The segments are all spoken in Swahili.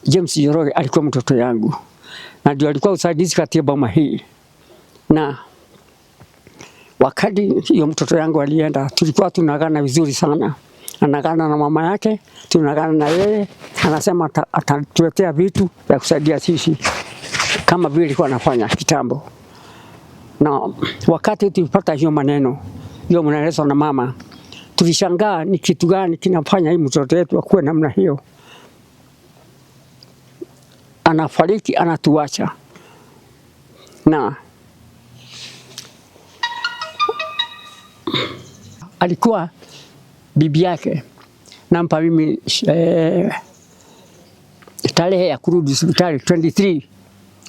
James Njoroge alikuwa mtoto yangu, na ndio alikuwa usaidizi katika boma hii. Na wakati hiyo mtoto yangu alienda, tulikuwa tunagana vizuri sana. Anagana na mama yake, tunagana na yeye, anasema atatuletea vitu vya kusaidia sisi kama vile alikuwa anafanya kitambo. Na wakati tulipata hiyo maneno, hiyo mnaelezwa na mama, tulishangaa ni kitu gani kinafanya hii mtoto wetu akuwe namna hiyo. Anafariki, anatuacha. Na alikuwa bibi yake nampa mimi tarehe ya kurudi hospitali 23.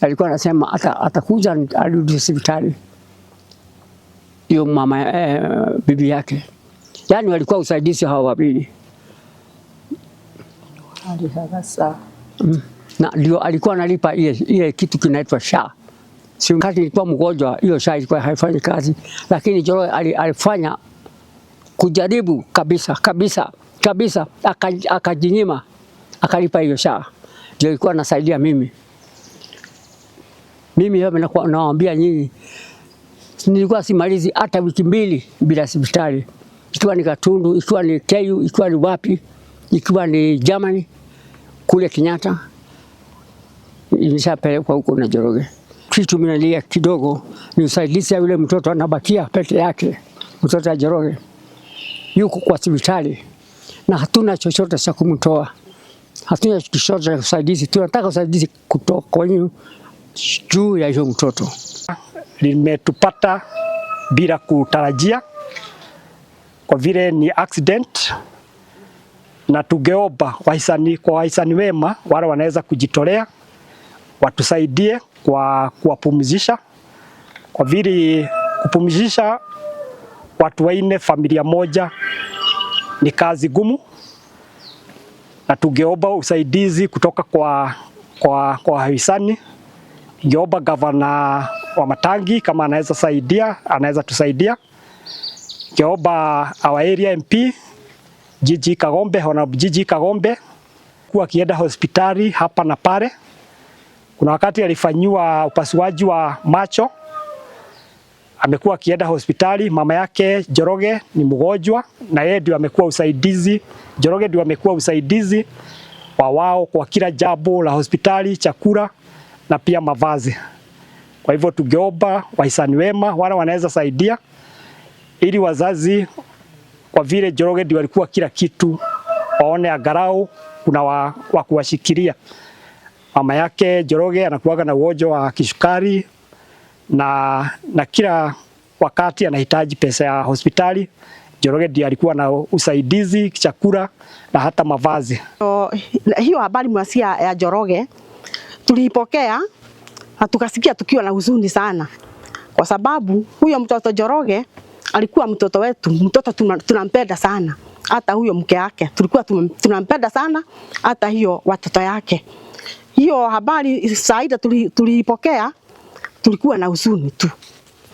Alikuwa anasema atakuja arudi hospitali. Hiyo mama bibi yake. Yaani walikuwa usaidizi hao wawili. Na ndio alikuwa analipa ile kitu kinaitwa SHA. Si wakati nilikuwa mgonjwa hiyo SHA ilikuwa haifanyi kazi, lakini Njoroge alifanya kujaribu kabisa akajinyima akalipa hiyo SHA. Ndio ilikuwa nasaidia mimi. Mimi hapo nawaambia nyinyi, nilikuwa simalizi hata wiki 2 bila hospitali. Ikiwa ni Gatundu, ikiwa ni KU, ikiwa ni wapi, ikiwa ni Germany kule Kenyatta, nimeshapelekwa huko na Njoroge. Kitu minalia kidogo ni usaidizi ya yule mtoto anabakia peke yake. Mtoto wa Njoroge yuko kwa hospitali na hatuna chochote cha kumtoa. Hatuna chochote cha usaidizi. Tunataka usaidizi kutoka kwa nyinyi juu ya hiyo mtoto. Limetupata bila kutarajia kwa vile ni accident, na tungeomba wahisani wema wale wanaweza kujitolea watusaidie kwa kuwapumzisha, kwa vile kupumzisha watu 4 familia moja ni kazi gumu, na tungeomba usaidizi kutoka kwa wahisani. Tungeomba gavana wa Matangi kama anaweza saidia, anaweza tusaidia. Tungeomba our area MP Gigi Kagombe, Honorable Gigi Kagombe, kuwa kienda hospitali hapa na pale. Kuna wakati alifanywa upasuaji wa macho, amekuwa akienda hospitali. Mama yake Njoroge ni mgonjwa na yeye ndio amekuwa usaidizi. Njoroge ndio amekuwa usaidizi wao kwa kila jambo la hospitali, chakula na pia mavazi. Kwa hivyo tungeomba wahisani wema wale wanaweza saidia, ili wazazi, kwa vile Njoroge ndio alikuwa kila kitu, waone angalau kuna wa kuwashikilia. Mama yake Njoroge anakuwa na ugonjwa wa kisukari na kila wakati anahitaji pesa ya hospitali. Njoroge ndiye alikuwa na usaidizi, chakula na hata mavazi. Hiyo habari mwasia ya Njoroge tulipokea na tukasikia tukiwa na huzuni sana, kwa sababu huyo mtoto Njoroge alikuwa mtoto wetu, mtoto tunampenda sana. Hata huyo mke yake tulikuwa tunampenda sana, hata hiyo watoto yake. Hiyo habari Saida tulipokea, tulikuwa na huzuni tu.